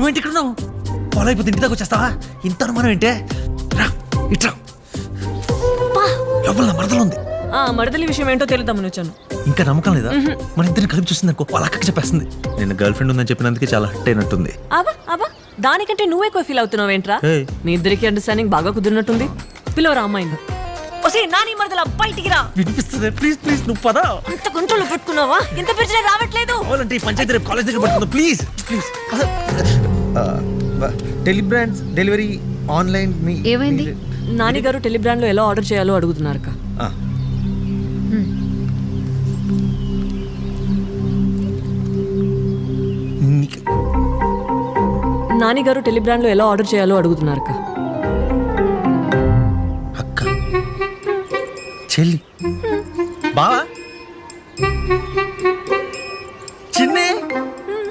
నువ్వేంటి ఇక్కడ ఉన్నావు? ఫాలో అయిపోతే ఇంటి దాకా వచ్చేస్తావా? ఇంత అనుమానం ఏంటే? రా ఇట్రా. లోపల నా మరదలు ఉంది. మరదలి విషయం ఏంటో తెలుద్దామని వచ్చాను. ఇంకా నమ్మకం లేదా? మన ఇద్దరిని కలిపి చూస్తుంది అనుకో, వాళ్ళ అక్కకి చెప్పేస్తుంది. నేను గర్ల్ ఫ్రెండ్ ఉందని చెప్పినందుకే చాలా హట్ అయినట్టుంది. అబ్బా దానికంటే నువ్వు ఎక్కువ ఫీల్ అవుతున్నావు ఏంట్రా? ఏయ్. మీ ఇద్దరికి అండర్స్టాండింగ్ బాగా కుదిరినట్టుంది. పిల్లవరా అమ్మాయింది. ఒసే నాని మరదల బయటికి రా. వినిపిస్తుంది. ప్లీజ్ ప్లీజ్ నువ్వు పద. అంత గుంటలు పెట్టుకున్నావా? ఎంత పిలిచినా రావట్లేదు. కావాలంటే ఈ పంచాయతీ రేపు కాలేజ్ దగ్గర పడుతుంది. Please please. Telebrands delivery online. మీ ఏమైంది? నాని గారు టెలిబ్రాండ్ లో ఎలా ఆర్డర్ చేయాలో అడుగుతున్నారు. నాని గారు టెలిబ్రాండ్ లో ఎలా ఆర్డర్ చేయాలో అడుగుతున్నారు. అక్క చెల్లి బావా